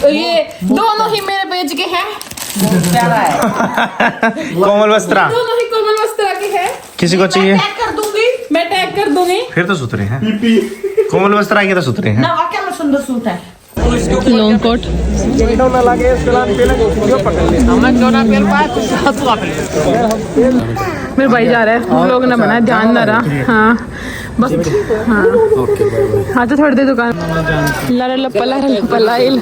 तो ये दोनों ही मेरे पेज के हैं। प्यारा है। कोमल वस्त्रा दोनों ही कोमल वस्त्रा के हैं। किसी को चाहिए? टैग कर दूंगी, मैं टैग कर दूंगी। फिर तो सुथरे हैं। कोमल वस्त्रा के तो सुथरे हैं। ना वाकई में सुंदर सूट है। लॉन्ग कोट मेरे भाई जा रहा है, लोग ना बनाए, ध्यान ना रहा। हाँ बस हाँ हाँ तो थोड़ी देर दुकान लारा लपला ऑनलाइन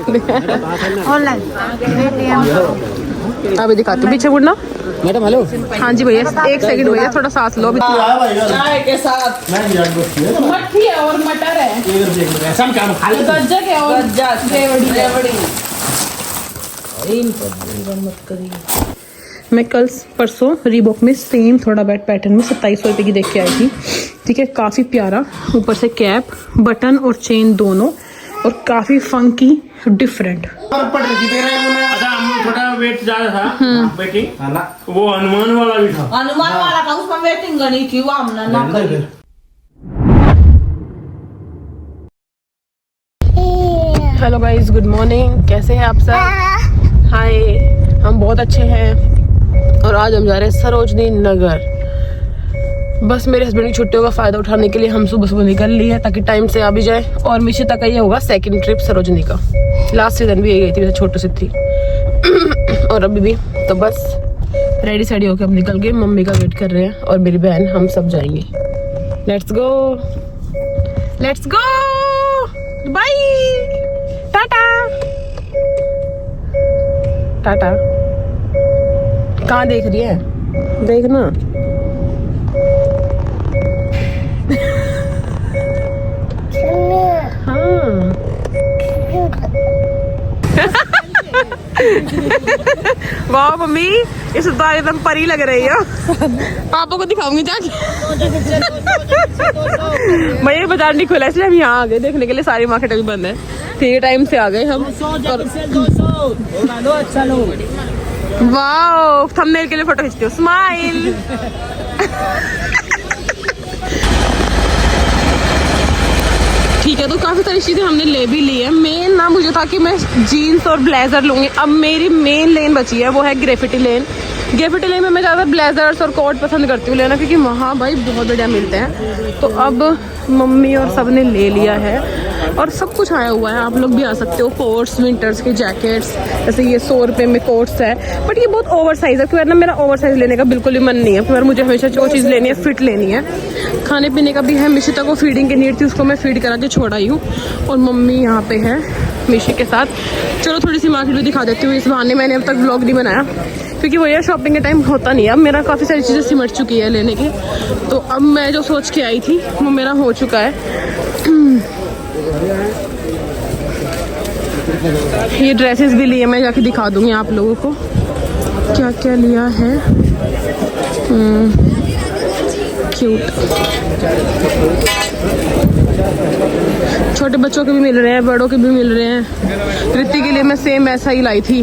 अभी दिखाती हूँ। पीछे मुड़ना मैडम हेलो। हाँ जी भैया, एक सेकंड भैया, थोड़ा सांस लो। चाय के साथ मट्ठी है और मटर है, गज्जक है और रेवड़ी। मैं कल परसों रीबॉक में सेम थोड़ा बैट पैटर्न में 2700 रुपये की देख के आई थी। ठीक है, काफ़ी प्यारा, ऊपर से कैप, बटन और चेन दोनों, और काफ़ी फंकी, डिफरेंट। अच्छा हम थोड़ा वेट ज्यादा था वेटिंग, वो हनुमान वाला भी था। हनुमान वाला था, उसमें वेटिंग करनी थी, वो हमने ना करी। हेलो गाइस, गुड मॉर्निंग, कैसे हैं आप सब? हाय, हम बहुत अच्छे हैं और आज हम जा रहे हैं सरोजनी नगर। बस मेरे हस्बैंड की छुट्टियों का फ़ायदा उठाने के लिए हम सुबह निकल लिए हैं ताकि टाइम से आ भी जाए। और मिशिता का ये होगा सेकंड ट्रिप सरोजनी का। लास्ट सीजन भी ये गई थी, वैसे छोटी सी थी और अभी भी। तो बस रेडी सेडी होकर हम निकल गए, मम्मी का वेट कर रहे हैं और मेरी बहन, हम सब जाएंगे। Let's go, let's go, bye, tata tata. कहाँ देख रही है? देखना। हाँ वाह मम्मी, इस बार एकदम परी लग रही हो। पापा को दिखाऊंगी जाके। भैया बाजार नहीं खुला इसलिए हम यहाँ आ गए देखने के लिए, सारी मार्केट अभी बंद है। ठीक है, टाइम से आ गए हम। वाह, थंबनेल के लिए फोटो खींचती हूँ, स्माइल। ठीक है, तो काफ़ी सारी चीज़ें हमने ले भी ली है। मेन ना मुझे था कि मैं जीन्स और ब्लेजर लूँगी। अब मेरी मेन लेन बची है, वो है ग्रेफिटी लेन। ग्रेफिटी लेन में मैं ज़्यादा ब्लेजर्स और कोट पसंद करती हूँ लेना, क्योंकि वहाँ भाई बहुत बढ़िया मिलते हैं। तो अब मम्मी और सब ने ले लिया है और सब कुछ आया हुआ है, आप लोग भी आ सकते हो। कोट्स, विंटर्स के जैकेट्स, जैसे ये 100 रुपये में कोट्स है, बट ये बहुत ओवर साइज़ है। क्योंकि ना मेरा ओवर साइज़ लेने का बिल्कुल भी मन नहीं है, क्योंकि मुझे हमेशा जो चीज़ लेनी है फिट लेनी है। खाने पीने का भी है, मिशिता को फीडिंग की नीड थी, उसको मैं फीड करा के छोड़ आई हूँ। और मम्मी यहाँ पे है मिशी के साथ। चलो थोड़ी सी मार्केट भी दिखा देती हूँ। इस बहाने मैंने अब तक व्लॉग नहीं बनाया, क्योंकि वो यार शॉपिंग के टाइम होता नहीं है। अब मेरा काफ़ी सारी चीज़ें सिमट चुकी है लेने की, तो अब मैं जो सोच के आई थी वो मेरा हो चुका है। ये ड्रेसेस भी लिए, मैं जाके दिखा दूंगी आप लोगों को क्या क्या लिया है। क्यूट, छोटे बच्चों के भी मिल रहे हैं, बड़ों के भी मिल रहे हैं। रित्ती के लिए मैं सेम ऐसा ही लाई थी,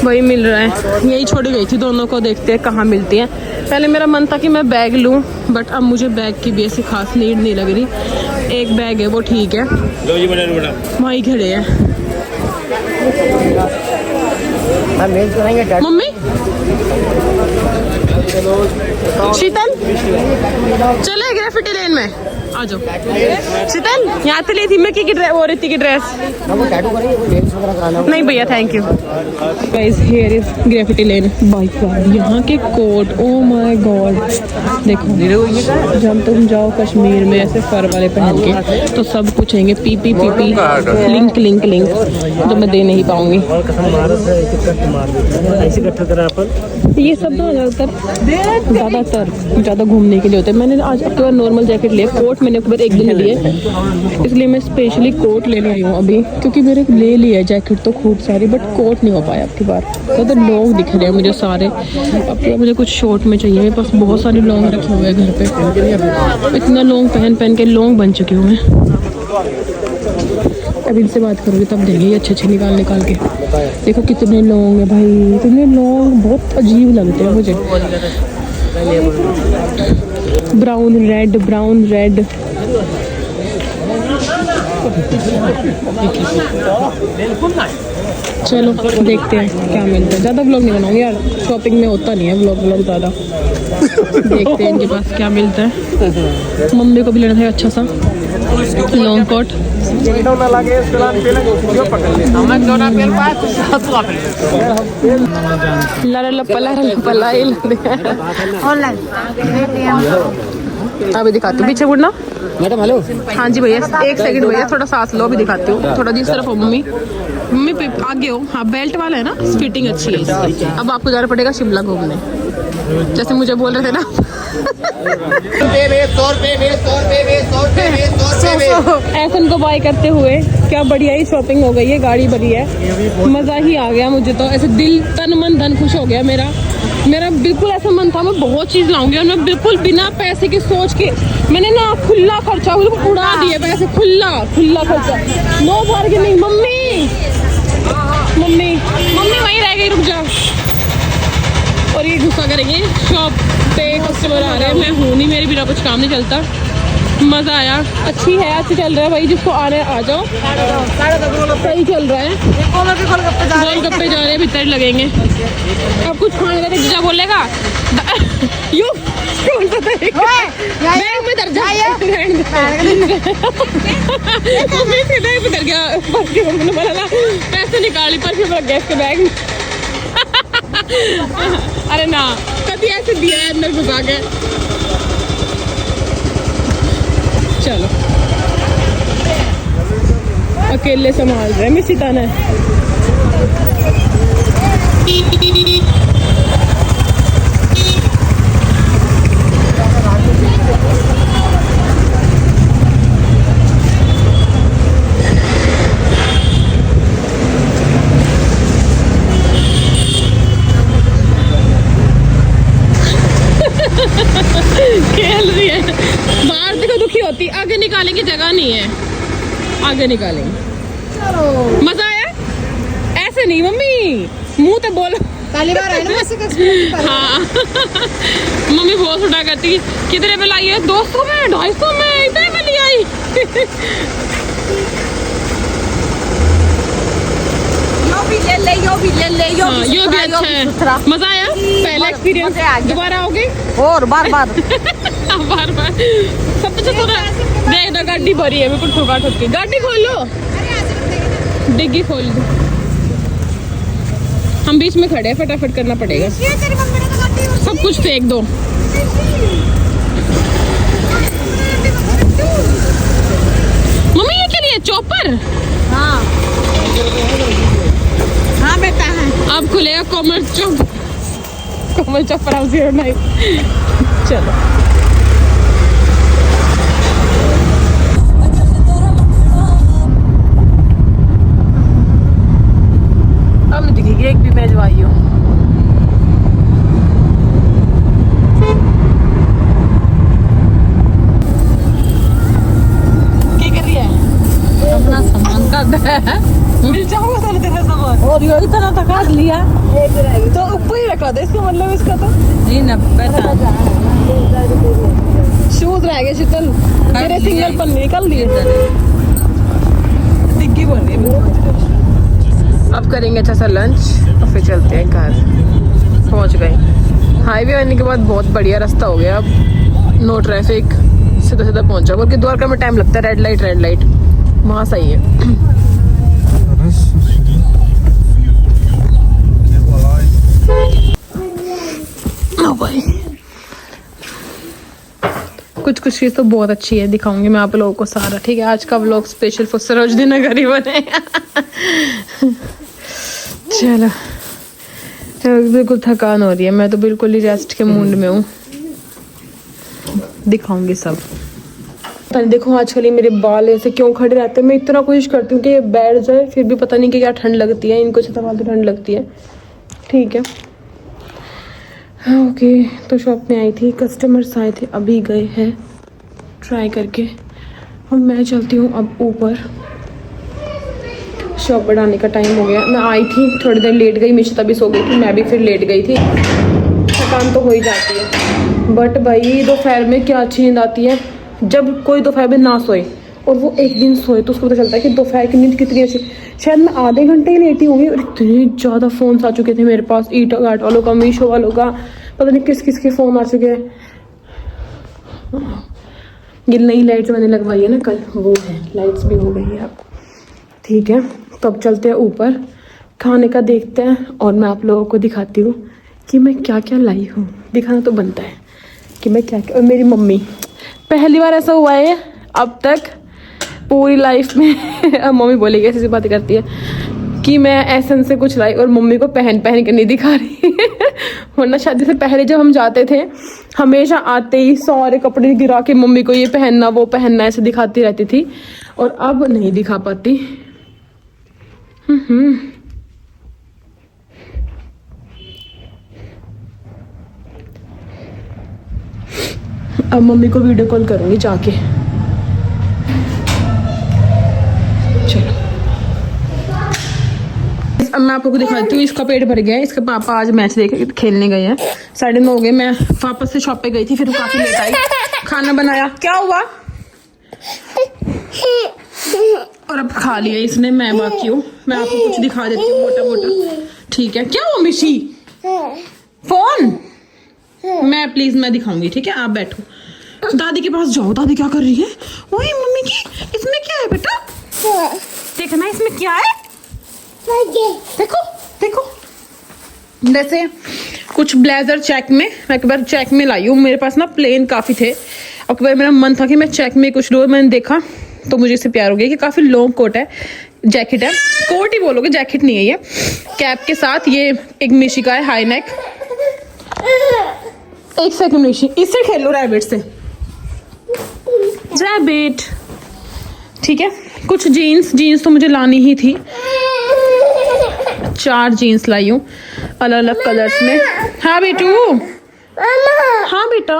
वही मिल रहा है। यही छोड़ी गई थी, दोनों को देखते हैं कहाँ मिलती है। पहले मेरा मन था कि मैं बैग लूँ, बट अब मुझे बैग की भी ऐसी खास नीड नहीं लग रही। एक बैग है वो ठीक है, वहीं खड़े हैं। मम्मी, शीतल चले ग्रेफिटी लेन में, आ जाओ। शीतल यहाँ पे ली थी मैं की वो रित्ती की ड्रेस। नहीं भैया, thank you. Guys, here is graffiti lane. By god, यहाँ के कोट, ओ माय गॉड। देखो, जब तुम जाओ कश्मीर में ऐसे फर वाले पहन के, तो सब पूछेंगे PP PP, link link link, जो मैं दे नहीं पाऊंगी। ये सब तो ज़्यादा घूमने के लिए होते हैं। मैंने आज अब तो नॉर्मल जैकेट लिया, कोट मैंने एक दिन लिए, इसलिए मैं स्पेशली कोट लेने आई हूँ अभी, क्योंकि मेरे ले लिया जैकेट तो खूब सारी, बट कोट नहीं हो पाया अब की बार। तो लोग दिख रहे हैं मुझे सारे। अब तो मुझे कुछ शॉर्ट में चाहिए, मेरे पास बहुत सारे लॉन्ग रखे हुए हैं घर पे। इतना लॉन्ग पहन के लॉन्ग बन चुकी हूँ मैं। अब इनसे बात करोगे तब देंगे अच्छे निकाल के। देखो कितने लॉन्ग है भाई, इतने लॉन्ग, बहुत अजीब लगते हैं मुझे। Brown red, brown red. चलो देखते हैं क्या मिलता है। ज़्यादा व्लॉग नहीं बनाऊंगी यार, शॉपिंग में होता नहीं है व्लॉग ज़्यादा। देखते हैं इनके पास क्या मिलता है। मम्मी को भी लेना था अच्छा सा लॉन्ग कोट। अभी दिखाती हूँ पीछे मुड़ना। Madam hello. हाँ जी भैया, एक सेकंड भैया, थोड़ा सांस लो, अभी दिखाती हूँ। थोड़ा जिस तरफ हो मम्मी, मम्मी पे आगे हो। हाँ बेल्ट वाला है ना, फिटिंग अच्छी है इसकी। अब आपको जाना पड़ेगा शिमला घूमने, जैसे मुझे बोल रहे थे ना। ऐसन को बाय करते हुए क्या बढ़िया ही शॉपिंग हो गई है, गाड़ी भरी है, मजा ही आ गया मुझे तो। ऐसे दिल तन मन धन खुश हो गया मेरा। बिल्कुल ऐसा मन था मैं बहुत चीज लाऊंगी, और मैं बिल्कुल बिना पैसे की सोच के मैंने ना खुला खर्चा बिल्कुल उड़ा दिए पैसे। खुला खर्चा, नो बार्गेनिंग। मम्मी वहीं रह गई, रुक जा। और ये गुस्सा करेंगे, शॉप पे कस्टमर आ रहे हैं, मैं हूँ नहीं, मेरे बिना कुछ काम नहीं चलता। मज़ा आया, अच्छी है, अच्छी चल रहा है भाई, जिसको आ रहा है आ जाओ, सही चल रहा है। गोलगप्पे जा रहे हैं, भीतर लगेंगे। अब कुछ खाने का जीजा बोलेगा यू बैग में दर्जा गया, पैसे निकाली परफ्यूम लग गया इसके बैग में। अरे ना, कभी ऐसे दिया है अंदर घुसा के। चलो अकेले संभाल रहे मिशिता ने। खेल रही है बाहर, देखो दुखी होती। आगे निकालेंगे, जगह नहीं है, आगे निकालेंगे। मजा आया? ऐसे नहीं मम्मी, मुंह तो बोलो। हाँ मम्मी बहुत उठा करती। कितने में लाई है? 200 में, 250 में, इतने में ले आई। यो भी अच्छा है। मजा आया? पहला एक्सपीरियंस, दोबारा आओगे? और बार बार सब कुछ देख दो, गाड़ी भरी है, बिल्कुल ठोका ठोक के। गाड़ी खोल लो, डिग्गी खोल दो। हम बीच में खड़े हैं, फटाफट करना पड़ेगा। सब कुछ फेंक दो। मम्मी ये क्या लिए? चॉपर? हाँ बेटा है। अब खुलेगा कोमल चॉपर हाउस 09। चलो अब नहीं दिखेगी एक भी मैं जो आई हूँ। क्या कर रही है? अपना सामान का मिल जाऊंगा सारा तेरा सामान। और यो इतना तो काट लिया, तो ऊपर ही रखा था, इसका मतलब इसका तो नहीं ना बेटा। शूज रह गए शीतल, मेरे सिंगल पर निकल दिए। डिग्गी बोल रही है। अब करेंगे अच्छा सा लंच और फिर चलते हैं घर। पहुंच गए। हाईवे आने के बाद बहुत बढ़िया रास्ता हो गया, अब नो ट्रैफिक, सीधा सीधा पहुंचा। क्योंकि द्वारका में टाइम लगता है, रेड लाइट वहाँ सही है। भाई कुछ चीज़ तो बहुत अच्छी है, दिखाऊंगी मैं आप लोगों को सारा। ठीक है, आज का vlog special for Sarojini Nagar ही बने। चलो बिल्कुल थकान हो रही है, मैं तो बिल्कुल ही रेस्ट के मूड में हूँ। दिखाऊंगी सब। देखो आजकल ये मेरे बाल ऐसे क्यों खड़े रहते हैं। मैं इतना कोशिश करती हूँ कि ये बैठ जाए, फिर भी पता नहीं कि क्या ठंड लगती है इनको, छता फालतू ठंड लगती है। ठीक है ओके, तो शॉप में आई थी, कस्टमर्स आए थे, अभी गए हैं ट्राई करके। और मैं चलती हूँ अब ऊपर, शॉप बढ़ाने का टाइम हो गया। मैं आई थी थोड़ी देर लेट गई, मिशिता भी सो गई थी, मैं भी फिर लेट गई थी। थकान तो हो ही जाती है, बट भाई दोपहर में क्या अच्छी नींद आती है जब कोई दोपहर में ना सोए और वो एक दिन सोए तो उसको पता चलता है कि दोपहर की नींद कितनी अच्छी। शायद मैं आधे घंटे ही लेटी होंगी और इतने ज़्यादा फ़ोन्स आ चुके थे मेरे पास, ईट गाट वालों का, मीशो वालों का, पता नहीं किस किस के फ़ोन आ चुके हैं। ये नई लाइट्स मैंने लगवाई है ना कल, वो है, लाइट्स भी हो गई है अब। ठीक है, तो अब चलते हैं ऊपर, खाने का देखते हैं और मैं आप लोगों को दिखाती हूँ कि मैं क्या क्या लाई हूँ। दिखाना तो बनता है कि मैं क्या क्या। और मेरी मम्मी, पहली बार ऐसा हुआ है अब तक पूरी लाइफ में अब मम्मी बोलेगी, ऐसी बातें करती है कि मैं एसन से कुछ लाई और मम्मी को पहन पहन के नहीं दिखा रही वरना शादी से पहले जब हम जाते थे हमेशा आते ही सारे कपड़े गिरा के मम्मी को ये पहनना वो पहनना ऐसे दिखाती रहती थी, और अब नहीं दिखा पाती। अब मम्मी को वीडियो कॉल करूंगी जाके। चलो अब मैं आपको दिखाती हूँ। इसका पेट भर गया है, इसके पापा आज मैच देख खेलने गए हैं, 9:30 हो गए। मैं वापस से शॉप पे गई थी, फिर काफी लेट आई, खाना बनाया। क्या हुआ? और अब खा लिया इसने, मैं बाकी हूँ। मैं आपको कुछ दिखा देती हूँ मोटा मोटा, ठीक है? क्या हुआ मिशी? फोन मैं प्लीज मैं दिखाऊंगी, ठीक है? आप बैठो, दादी के पास जाओ। दादी क्या कर रही है? ओए मम्मी की, इसमें क्या है बेटा? देखना इसमें क्या है, देखो देखो। जैसे कुछ ब्लेजर चेक में, मैं एक बार चेक में लाई हूँ। मेरे पास ना प्लेन काफी थे, अब एक बार मेरा मन था कि मैं चेक में कुछ लूँ। मैंने देखा तो मुझे इससे प्यार हो गया कि काफी लॉन्ग कोट है, जैकेट है, कोट ही बोलोगे, जैकेट नहीं है ये, कैप के साथ। ये एक मिशी का है, हाई नेक। एक सेकंड मिशी, इससे खेलो रैबिट से, रैबिट, ठीक है? कुछ जीन्स तो मुझे लानी ही थी, 4 जीन्स लाई हूँ अलग अलग कलर्स में। हाँ बेटू, हाँ बेटा,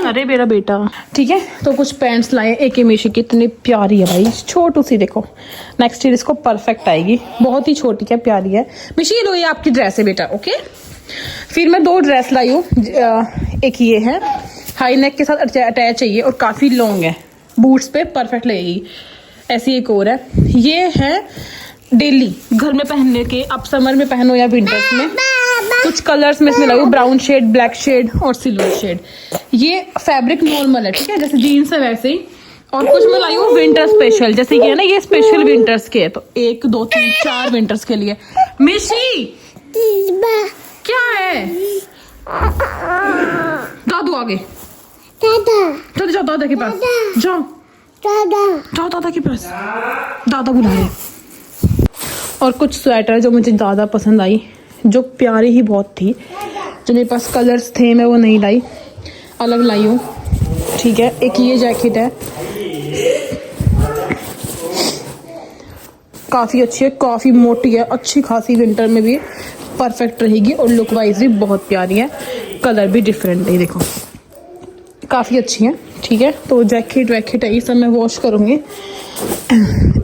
अरे मेरा बेटा, ठीक है? तो कुछ पैंट्स लाए, एक मिशी की, इतनी प्यारी है भाई, छोटू सी, देखो नेक्स्ट ईयर इसको परफेक्ट आएगी, बहुत ही छोटी है, प्यारी है। मिशी लो, ये आपकी ड्रेस है बेटा, ओके? फिर मैं 2 ड्रेस लाई हूँ, एक ये है हाई नेक के साथ अटैच चाहिए और काफी लॉन्ग है, बूट्स पे परफेक्ट लगेगी। ऐसी एक और है, ये है डेली घर में पहनने के, आप समर में पहनो या विंटर्स में। कुछ कलर्स में इसमें लाई हूँ, ब्राउन शेड, ब्लैक शेड और सिल्वर शेड। ये फैब्रिक नॉर्मल है, ठीक है? जैसे जीन्स है वैसे ही। और कुछ मैं लाई हूँ विंटर स्पेशल, जैसे ये ना, ये स्पेशल विंटर्स के है, तो 1 2 3 4 विंटर्स के लिए। मिशी क्या है? दादू आगे, चलो जाओ दादा के पास, जाओ जाओ दादा के पास, दादा बुला रहे। और कुछ स्वेटर जो मुझे ज़्यादा पसंद आई, जो प्यारी ही बहुत थी, जो मेरे पास कलर्स थे मैं वो नहीं लाई, अलग लाई हूँ, ठीक है? एक ये जैकेट है, काफ़ी अच्छी है, काफ़ी मोटी है, अच्छी खासी विंटर में भी परफेक्ट रहेगी और लुक वाइज भी बहुत प्यारी है, कलर भी डिफरेंट है, देखो काफ़ी अच्छी है, ठीक है? तो जैकेट वैकेट है, ये सब मैं वॉश करूँगी।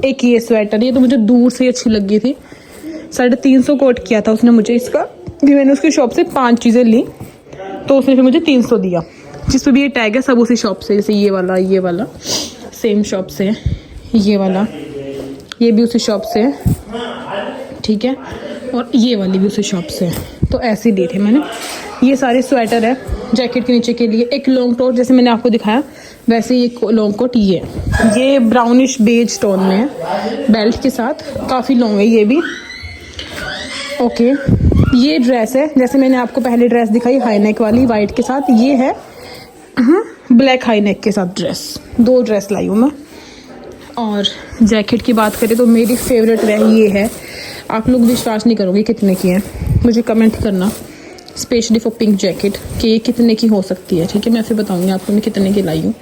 एक ये स्वेटर, ये तो मुझे दूर से अच्छी लगी थी, 350 कोट किया था उसने मुझे इसका। फिर मैंने उसकी शॉप से 5 चीज़ें ली तो उसने फिर मुझे 300 दिया, जिस पर भी ये टैग है सब उसी शॉप से। जैसे ये वाला सेम शॉप से है, ये वाला ये भी उसी शॉप से है, ठीक है? और ये वाली भी उसी शॉप से है, तो ऐसे लिए थे मैंने। ये सारे स्वेटर है जैकेट के नीचे के लिए। एक लॉन्ग कोट जैसे मैंने आपको दिखाया वैसे ये लॉन्ग कोट, ये ब्राउनिश बेज टोन में है, बेल्ट के साथ, काफ़ी लॉन्ग है ये भी, ओके? ये ड्रेस है, जैसे मैंने आपको पहले ड्रेस दिखाई हाई नेक वाली वाइट के साथ, ये है ब्लैक हाई नेक के साथ ड्रेस। 2 ड्रेस लाई हूँ मैं। और जैकेट की बात करें तो मेरी फेवरेट ये है, आप लोग विश्वास नहीं करोगे कितने की है, मुझे कमेंट करना, स्पेशली फॉर पिंक जैकेट, कि ये कितने की हो सकती है, ठीक है? मैं फिर बताऊंगी आपको मैं कितने की लाई हूँ।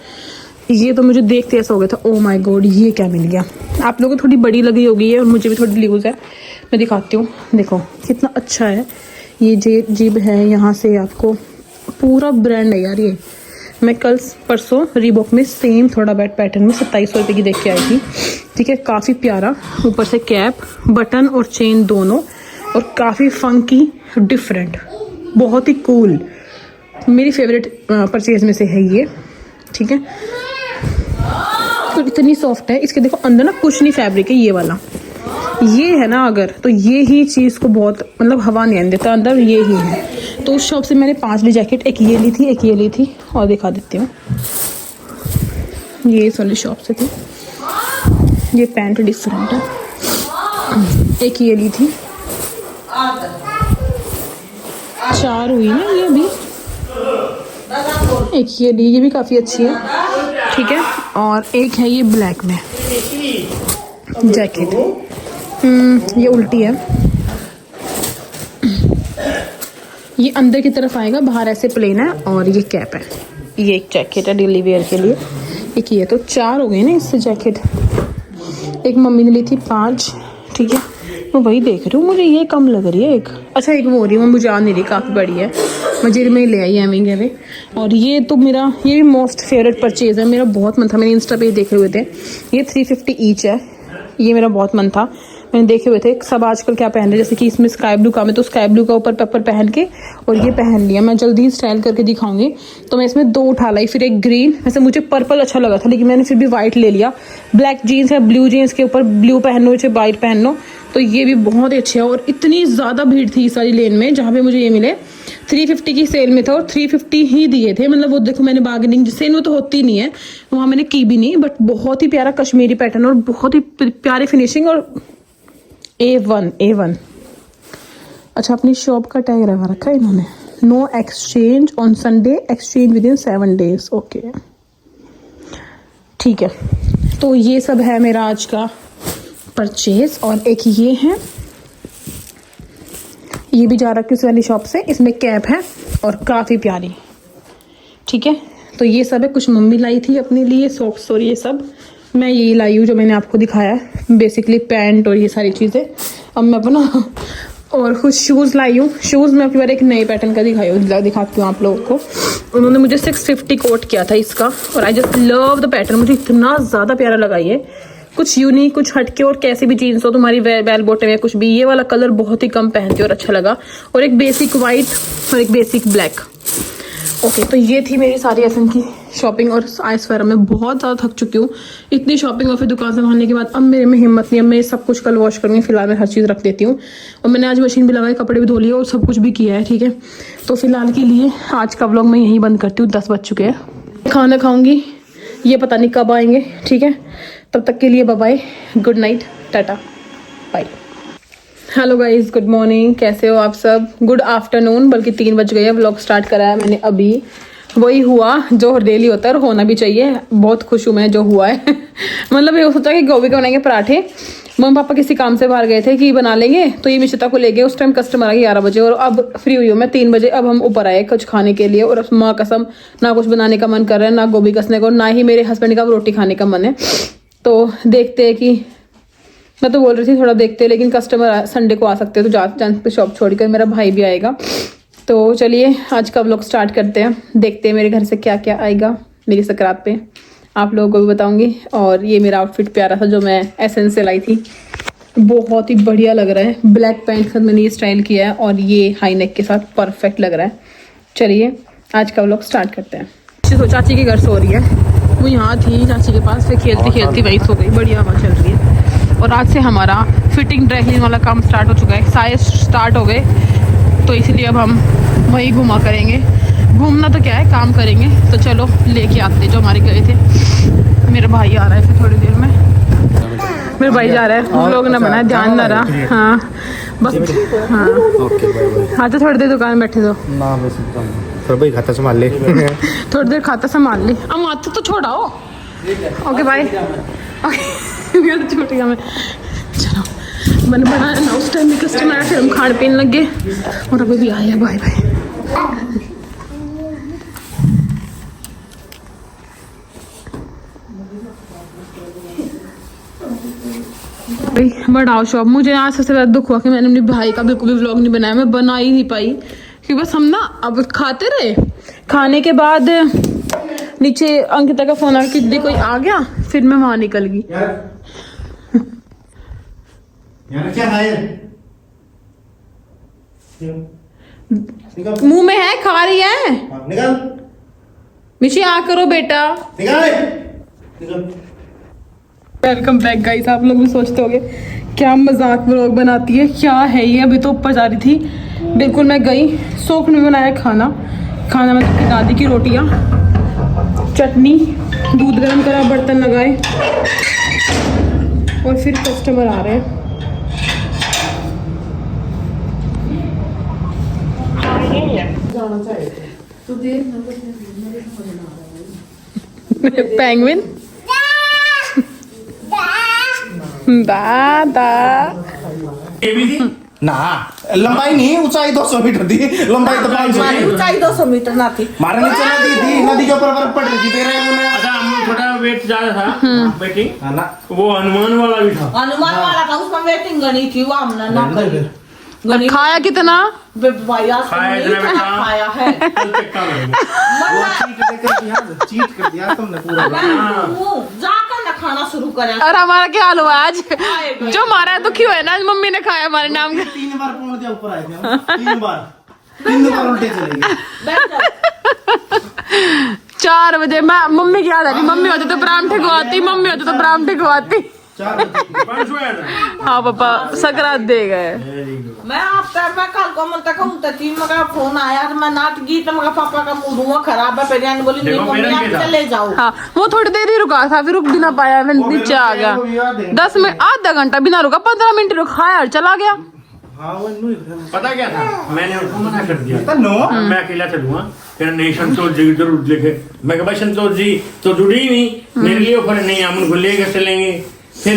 ये तो मुझे देखते ऐसा हो गया था, ओ माय गॉड ये क्या मिल गया। आप लोगों को थोड़ी बड़ी लगी होगी है और मुझे भी थोड़ी लूज है, मैं दिखाती हूँ, देखो कितना अच्छा है। ये जिब है, यहाँ से आपको पूरा ब्रांड है यार। ये मैं कल परसों रीबॉक में सेम थोड़ा बैट पैटर्न में 2700 रुपये की देख के आई थी, ठीक है? काफ़ी प्यारा, ऊपर से कैप, बटन और चेन दोनों, और काफ़ी फंकी, डिफरेंट, बहुत ही कूल, मेरी फेवरेट परचेज में से है ये, ठीक है? तो इतनी सॉफ्ट है, इसके देखो अंदर ना कुछ नहीं फैब्रिक है, ये वाला ये है ना, अगर तो ये ही चीज़ को बहुत मतलब हवा नहीं आने देता, अंदर ये ही है। तो उस शॉप से मैंने 5 ली जैकेट, एक ये ली थी, एक ये ली थी, और दिखा देती हूँ, ये इस वाली शॉप से थी। ये पैंट डिफरेंट है, एक ये ली थी, 4 हुई ना ये भी, एक ये ली, ये भी काफ़ी अच्छी है, ठीक है। और एक है ये ब्लैक में जैकेट, ये उल्टी है, ये अंदर की तरफ आएगा, बाहर ऐसे प्लेन है, और ये कैप है। ये एक जैकेट है डेली वेयर के लिए, एक ये, तो 4 हो गए ना इससे जैकेट। एक मम्मी ने ली थी 5, ठीक है, मैं वही देख रही हूँ, मुझे ये कम लग रही है एक, अच्छा एक वो हो रही है, वो मुझे आ नहीं रही, काफ़ी बड़ी है, मुझे में ले आई एमिंग है वे। और ये तो मेरा, ये भी मोस्ट फेवरेट परचेज है, मेरा बहुत मन था, मैंने इंस्टा पे देखे हुए थे, ये 350 ईच है, ये मेरा बहुत मन था, मैंने देखे हुए थे सब आजकल क्या पहन रहे, जैसे कि इसमें स्काई ब्लू का, मैं तो स्काई ब्लू का ऊपर पेपर पहन के और ये पहन लिया, मैं जल्दी स्टाइल करके दिखाऊंगी। तो मैं इसमें 2 उठा लाई, फिर एक ग्रीन, वैसे मुझे पर्पल अच्छा लगा था लेकिन मैंने फिर भी वाइट ले लिया, ब्लैक जीन्स है, ब्लू जीन्स के ऊपर ब्लू पहन लो, चाहे वाइट पहन लो, तो ये भी बहुत ही अच्छे है। और इतनी ज़्यादा भीड़ थी इस वाली लेन में जहाँ पे मुझे ये मिले, 350 की सेल में था और 350 ही दिए थे, मतलब वो देखो मैंने बार्गेनिंग, सेल में तो होती नहीं है, वहाँ मैंने की भी नहीं, बट बहुत ही प्यारा कश्मीरी पैटर्न और बहुत ही प्यारी फिनिशिंग और A1। अच्छा, अपनी शॉप का टैग लगा रखा है इन्होंने, no exchange on Sunday, exchange within 7 days, okay ठीक है। तो ये सब है मेरा आज का परचेज। और एक ये है, ये भी जा रहा है किस वाली शॉप से, इसमें कैप है और काफ़ी प्यारी, ठीक है। तो ये सब है, कुछ मम्मी लाई थी अपने लिए सॉक्स और ये सब, मैं यही लाई हूँ जो मैंने आपको दिखाया है, बेसिकली पैंट और ये सारी चीज़ें। अब मैं अपना और कुछ शूज़ लाई हूँ, शूज़ मैं अपनी बार एक नए पैटर्न का दिखाती हूँ आप लोगों को। उन्होंने मुझे 650 कोट किया था इसका, और I just love the pattern, मुझे इतना ज़्यादा प्यारा लगा ये, कुछ यूनिक, कुछ हटके, और कैसी भी जीन्स हो तुम्हारी बेल बॉटम या कुछ भी, ये वाला कलर बहुत ही कम पहनती और अच्छा लगा। और एक बेसिक वाइट और एक बेसिक ब्लैक, ओके। तो ये थी मेरी सारी असम की शॉपिंग। और इस बार मैं बहुत ज़्यादा थक चुकी हूँ, इतनी शॉपिंग और फिर दुकान संभालने के बाद अब मेरे में हिम्मत नहीं है, मैं सब कुछ कल वॉश करूँगी, फिलहाल मैं हर चीज़ रख देती हूँ। और मैंने आज मशीन भी लगाई, कपड़े भी धो लिए और सब कुछ भी किया है, ठीक है। तो फिलहाल के लिए आज का व्लॉग मैं यहीं बंद करती हूँ, 10 बज चुके हैं। खाना खाऊंगी, ये पता नहीं कब आएंगे, ठीक है। तब तक के लिए bye bye, good night, tata, bye. Hello guys, good morning, कैसे हो आप सब? गुड आफ्टरनून, बल्कि 3 बज गए हैं। व्लॉग स्टार्ट करा है मैंने अभी, वही हुआ जो डेली होता है और होना भी चाहिए। बहुत खुश हूँ मैं जो हुआ है मतलब ये सोचा कि गोभी के बनाएंगे पराठे, मम्मी पापा किसी काम से बाहर गए थे कि बना लेंगे, तो ये मिश्रिता को ले गए, उस टाइम कस्टमर आ गए 11 बजे, और अब फ्री हुई हूँ मैं 3 बजे। अब हम ऊपर आए कुछ खाने के लिए, और माँ कसम ना कुछ बनाने का मन कर रहा है, ना गोभी कसने को, ना ही मेरे हस्बैंड का रोटी खाने का मन है। तो देखते हैं कि, मैं तो बोल रही थी थोड़ा देखते हैं, लेकिन कस्टमर संडे को आ सकते हैं, तो जान पे शॉप छोड़कर मेरा भाई भी आएगा। तो चलिए आज का व्लॉग स्टार्ट करते हैं, देखते हैं मेरे घर से क्या क्या आएगा मेरी सकरात पे, आप लोगों को भी बताऊंगी। और ये मेरा आउटफिट प्यारा था जो मैं एसेंस से लाई थी, बहुत ही बढ़िया लग रहा है, ब्लैक पैंट के साथ मैंने ये स्टाइल किया है, और ये हाई नेक के साथ परफेक्ट लग रहा है। चलिए आज का व्लॉग स्टार्ट करते हैं। चाची के घर सो रही है, वो यहाँ थी चाची के पास, फिर खेलती खेलती वहीं सो गई, बढ़िया हवा चल रही है। और आज से हमारा फिटिंग ड्राई क्लीन वाला काम स्टार्ट हो चुका है, सारे स्टार्ट हो गए, तो इसलिए अब हम वही घुमा करेंगे। घूमना तो क्या है, काम करेंगे। तो चलो लेके आते जो हमारे गए थे। मेरा भाई आ रहा है फिर थोड़ी देर में, मेरा भाई जा रहा है, हम लोग ना बनाए, ध्यान ना रहा। हाँ बस, हाँ हाँ, तो थोड़ी देर दुकान में बैठे दो ना, बस फिर भाई खाता संभाल ले थोड़ी देर खाता संभाल ले, अब माथे तो छोड़ाओ। ओके बाय, छूट गया मैं। चलो मैंने बनाया ना, उस टाइम में कस्टमर आया, फिर हम खाने पीने लग गए, और अभी भी आया। Bye bye. बढ़ाओ शॉप। मुझे आज सबसे ज़्यादा दुख हुआ कि मैंने अपने भाई का बिल्कुल भी व्लॉग नहीं बनाया, मैं बना ही नहीं पाई, क्योंकि बस हम ना अब खाते रहे, खाने के बाद नीचे अंकिता का फोन आया कि दीदी कोई आ गया, फिर मैं वहां निकल गई। क्या है? मुंह में है, खा रही है। निकाल मिशी आ करो बेटा। निकाल। Welcome back guys. आप लोग भी सोचते होंगे क्या मजाक व्लॉग बनाती है, क्या है ये। अभी तो ऊपर जा रही थी, बिल्कुल मैं गई। सोख ने बनाया खाना में तो दादी की रोटियां, चटनी, दूध गर्म करा, बर्तन लगाए और फिर कस्टमर आ रहे हैं। पेंगुइन दादा ये भी थी ना लंबाई नहीं, ऊंचाई 200 मीटर थी, लंबाई तो 500 हमारी थी। ऊंचाई 200 मीटर ना थी। मारा नीचे नदी थी, नदी के ऊपर बर्फ पड़ रही थी। तेरा मुन्ना अच्छा हम लोग थोड़ा वेट ज्यादा था बेटी, ना वो हनुमान वाला भी था। हनुमान वाला था, उसमें वेटिंग गनी थी, वो हमने ना करी। गनी खाया कितना? भैया खाया इतना बेटा। खाया है। कल तक का लगेगा। वो चीट कर दिया तुमने पूरा। जाकर ना खाना शुरू करा। और हमारा क्या हाल हुआ आज? जो हमारा दुखी हुआ है ना, आज मम्मी ने खाया हमारे नाम का। 3 बार पूर्ण दिया ऊपर आए थे हम। 3 बार उल्टे चले गए। बैठ जाओ। 4 बजे मैं मम्मी की याद आ रही। मम्मी होती तो परांठे खवाती, मम्मी होती तो परांठे खवाती। 4 बजे पंच हुआ था। हाँ पापा सकरात दे गए। मैं आपका मैं कल को मन तक हूं तक मगा फोन आया तो मैं नाट गई तो मगा पापा का मूड हुआ खराब है। पहले बोली नहीं देखो, मम्मी मेरा आप क्या था? चले जाओ। हाँ वो थोड़ी देर ही रुका था, फिर रुक भी ना पाया, मैं नीचे आ गया। 10 मिनट, आधा घंटा बिना रुका, 15 मिनट रुका और चला गया। हां वो नहीं पता क्या था, मैंने उनको मना कर दिया था नो। मैं अकेला चलूंगा। फिर नहीं संतोष जी जरूर लेके, मैं कहा भाई संतोष जी तो जुड़ी ही नहीं मेरे लिए, फिर नहीं हम उनको लेकर चलेंगे। फिर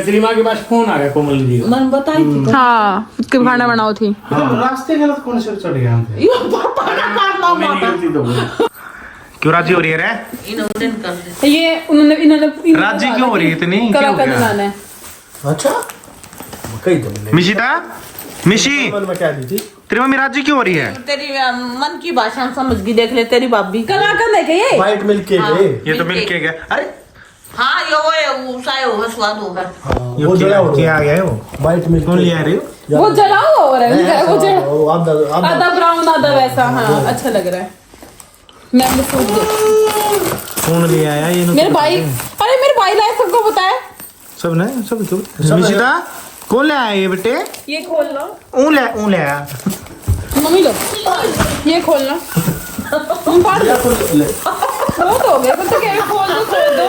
तेरी माँ के पास फोन आ गया कोमल जी का। मन बताई थी हाँ उसके खाना बनाओ थी। रास्ते गलत कौन से चढ़ गए हम थे? यो पापा का काटना मैं नहीं माता होती तो बोल। क्यों राजी हो रही है रे? इन्होंने कर दे। ये इन्होंने राजी क्यों हो रही है इतनी? क्या हो कलाकंद गया? बनाना है। अच्छा कही तो मिले मिशिता मिशी मन में क्या दी थी? तेरी मम्मी राजी क्यों हो रही है? तेरी मन की भाषा समझ गई, देख ले तेरी भाभी। कलाकंद है क्या ये? वाइट मिल्क केक है। ये तो मिल के गया। अरे हाँ यो है वो साय होगा स्वाद होगा। वो जला हो क्या आ गया है वो? वाइट मिल्क कौन ले आ रही हो? वो जला हुआ हो रहा है, वो जला आधा आधा ब्राउन आधा वैसा। हाँ अच्छा लग रहा है। मैं अपने सूट दे कौन ले आया ये? मेरे भाई, अरे मेरे भाई लाए, सबको पता है। सब ने सब क्यों? मिशिता कौन ले आया ये बेटे? ये खोल लो ऊ ले आया। मम्मी लो, ये खोलना। तुम पाड़ दो, बहुत हो गया। तो क्या खोल दो।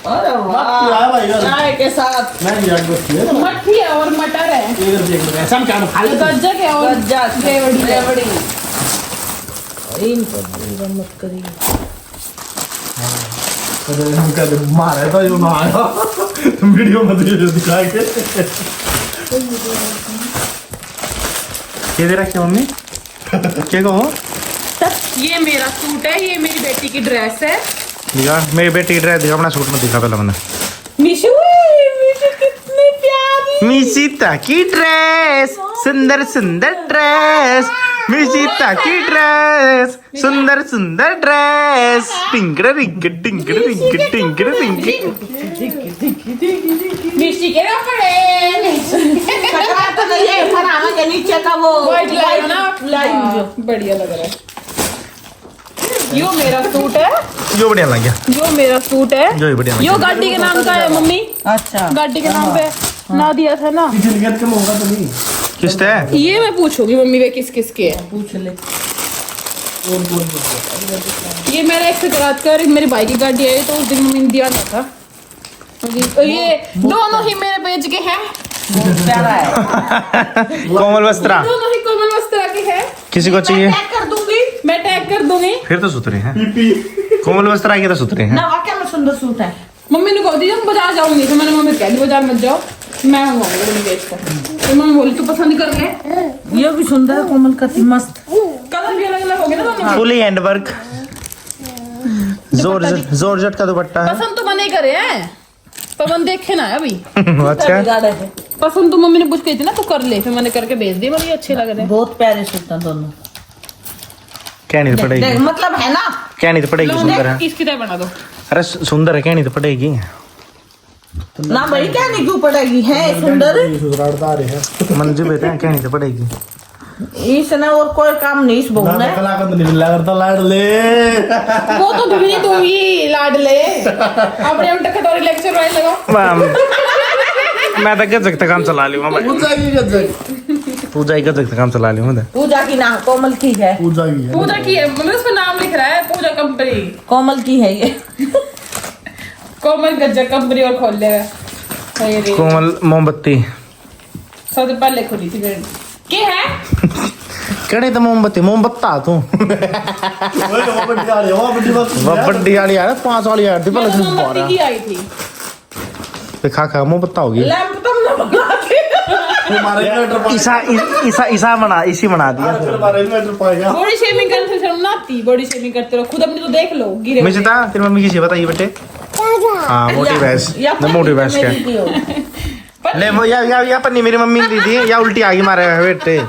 अरे वाह चाय के साथ मट्ठी है और मटर है, गज्जक है और रेवड़ी। मत करिए। मारा था जो ना आया वीडियो में दिखा के। ये दे रखी मम्मी क्या कहो? ये मेरा सूट है, ये मेरी बेटी की ड्रेस है। दिखा मेरी बेटी ड्रेस दिखा, अपना सूट में दिखा पहले मैंने। मिशू कितनी प्यारी। मिशिता की ड्रेस, सुंदर सुंदर ड्रेस। मिशिता की ड्रेस, सुंदर सुंदर dress. Tinker rink tinker rink tinker rink. मिशी के कपड़े कटवा तो नहीं है, फरामा के नीचे का वो व्हाइट लाइन ना, लाइन जो बढ़िया लग रहा है। यो मेरा सूट है, जो बढ़िया लग गया। यो मेरा सूट है। जो ही बढ़िया लग यो गाड़ी के नाम का है मम्मी, अच्छा गाड़ी के नाम पे ना दिया था ना। जिंदगी कम होगा तो नहीं। किसते है? ये मैं पूछूंगी मम्मी वे किस किस के है। पूछ ले। ये मेरा एक सकरात का और एक मेरे भाई की गाड़ी आई, तो उस दिन मम्मी ने दिया ना था। ये दोनों ही मेरे पेज के हैं, बहुत प्यारा है। कोमल वस्त्रा दोनों ही कोमल वस्त्रा के हैं। किसी को चाहिए? पैक कर दूंगी। मैं टैग कर दूंगी। फिर तो सुथरे हैं। कोमल वस्त्रा के तो सुथरे हैं। ना वाकई में सुंदर सूट है। मम्मी ने कह दी जब बाजार जाऊंगी, तो मैंने मम्मी को कह दी बाजार मत जाओ, मैं मंगवाऊंगी बेच कर। तो मम्मी बोली तू पसंद कर ले। ये भी सुंदर है कोमल का, मस्त कलर भी अलग अलग हो गए ना दोनों। फुली हैंड वर्क, जॉर्जेट का दुपट्टा है। पसंद तो मने करे हैं, पवन देखे ना अभी। अच्छा बिगाड़े है। पसंद तो मम्मी ने पूछ गई थी ना, तो कर ले, फिर मैंने करके भेज दिए। मुझे अच्छे लग रहे हैं। बहुत प्यारे सूट हैं दोनों। कहनी तो देख पड़ेगी, मतलब है ना। कहनी तो पड़ेगी, सुंदर है। इसकी तरह बना दो। अरे सुंदर है, कहनी तो पड़ेगी। ना भाई क्या नहीं क्यों पड़ेगी है सुंदर। ससुराल आ रहे हैं। मंजू बेटे कहनी तो पड़ेगी। इसने और कोई काम नहीं इस बहू ने। कला का तो नहीं मिला करता लाडले। वो तो बिगड़ी तुम ही लाडले अपने उल्टा कटोरी लेक्चर वाले लगाओ। मैं तो गजक तक काम चला लियो मैं। पूजा की गजक। पूजा ही गजक तक काम चला लियो मैं। पूजा की ना कोमल की है। पूजा की है। पूजा की है, मतलब उसमें नाम लिख रहा है पूजा कंपनी। कोमल की है ये। कोमल गज्जक कंपनी और खोल लेगा। ये रे। कोमल मोमबत्ती सबसे पहले खुली थी मेरे। क्या है? कड़े तो मोमबत्ती मोमबत्ता तू ओए वो बड़ी वाली वो बड़ी बात। वो बड्डी वाली यार 5 वाली यार दी ये पहले तो से मोमबत्ती बारा की आई थी। पे खा मोमबत्ता होगी। लैंप तुम ना बनाते। हमारे इन्वर्टर पर ईसा बना इसी बना दिया। हमारे इन्वर्टर पाएगा। बॉडी शेमिंग करते शर्म ना आती। बॉडी शेमिंग करते रहो, खुद अपनी तो देख लो गिरे हुए। मिश्ता तेरी मम्मी की बताइए बेटे। हाँ मोटी भैंस न मोटी भैंस क्या ले वो या पन्नी मेरी मम्मी ने दी थी या उल्टी आ गई मारे बेटे।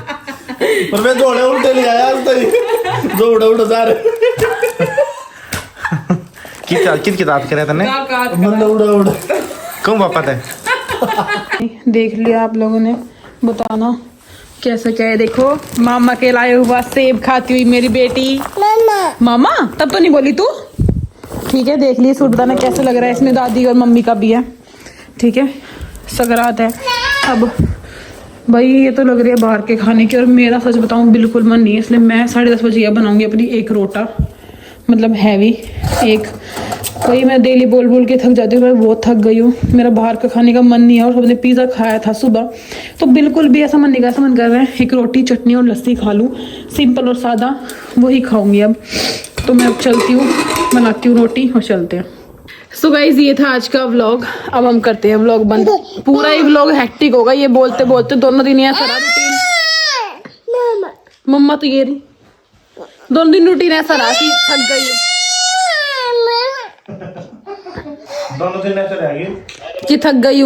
पर मैं जोड़े उल्टे ले आया तो जोड़े उड़ जा रहे। कित किताब करे तने बंदा उड़ा उड़ा। क्यों पापा ते देख लिया आप लोगों ने, बताना कैसा क्या है। देखो मामा के लाए हुआ सेब खाती हुई मेरी बेटी। मामा तब तो नहीं बोली तू। ठीक है देख लिए सूट बताना कैसा लग रहा है। इसमें दादी और मम्मी का भी है। ठीक है सगरात है। अब भाई ये तो लग रही है बाहर के खाने की, और मेरा सच बताऊं बिल्कुल मन नहीं है, इसलिए मैं 10:30 बजे यह बनाऊंगी अपनी एक रोटा, मतलब हैवी एक। वही मैं डेली बोल बोल के थक जाती हूँ, मैं बहुत थक गई हूँ। मेरा बाहर का खाने का मन नहीं है, और सबने पिज़्ज़ा खाया था सुबह तो बिल्कुल भी ऐसा मन नहीं कर, ऐसा मन कर रहा है एक रोटी चटनी और लस्सी खा लूँ, सिंपल और सादा वही खाऊंगी अब। तो मैं अब चलती हूँ, बनाती हूँ रोटी और चलते हैं। सो गाइज ये था आज का व्लॉग। अब हम करते हैं व्लॉग बंद। पूरा ही व्लॉग हेक्टिक होगा ये बोलते बोलते, दोनों दिन ऐसा रहा रूटीन। मम्मा तो ये रही, दोनों दिन रूटीन ऐसा रहा कि थक गई दोनों दिन ऐसे रहेंगे कि थक गई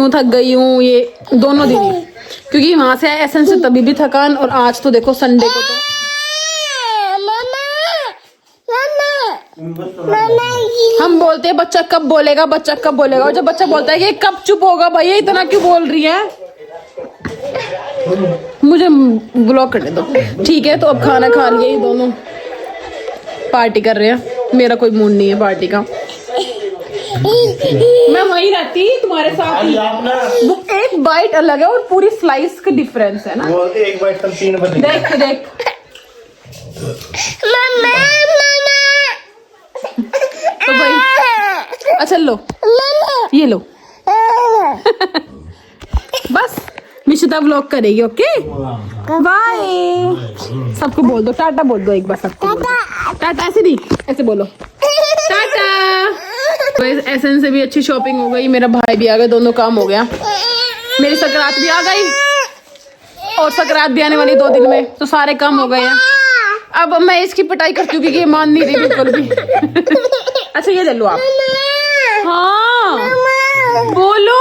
हूँ ये दोनों दिन ही, क्योंकि वहां से आए एसेंस से तभी भी थकान, और आज तो देखो संडे को तो हम बोलते हैं बच्चा कब बोलेगा, बच्चा कब बोलेगा, और जब बच्चा बोलता है कि कब चुप होगा भैया इतना क्यों बोल रही है। मुझे ब्लॉक करने दो। ठीक है तो अब खाना खा लिए, ये दोनों पार्टी कर रहे हैं, मेरा कोई मूड नहीं है पार्टी का। मैं वहीं रहती तुम्हारे साथ ही। वो एक बाइट अलग है और पूरी स्लाइस का डिफरेंस है ना। वो एक बाइट तक 3 बजे। देख देख तो भाई अच्छा लो ये लो बस मिशिता व्लॉग करेगी। Okay bye. सबको बोल दो टाटा, बोल दो एक बार सबको। टाटा ऐसे नहीं, ऐसे बोलो टाटा। एसन से भी अच्छी शॉपिंग हो गई, मेरा भाई भी आ गया, दोनों काम हो गया। मेरी सकरात भी आ गई और सकरात भी आने वाली 2 दिन में, तो सारे काम हो गए हैं। अब मैं इसकी पिटाई करती हूँ क्योंकि ये मान नहीं रही बिल्कुल भी। अच्छा ये ले लो आप। हाँ बोलो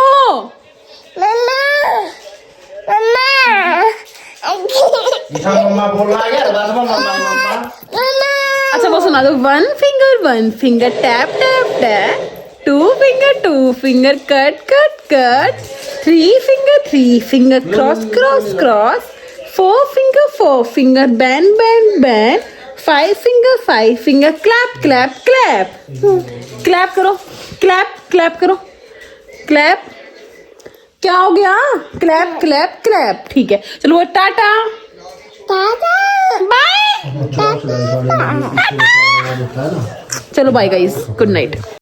मम्मा बोल रहा है यार, बस मम्मा। अच्छा वो सुना दो। 1 finger tap tap tap, 2 finger cut cut cut, 3 finger cross cross cross, 4 finger bend 5 finger clap clap करो, क्लैप करो, क्लैप। क्या हो गया? क्लैप। ठीक है चलो वो टाटा बाय। चलो बाय गाइस, गुड नाइट।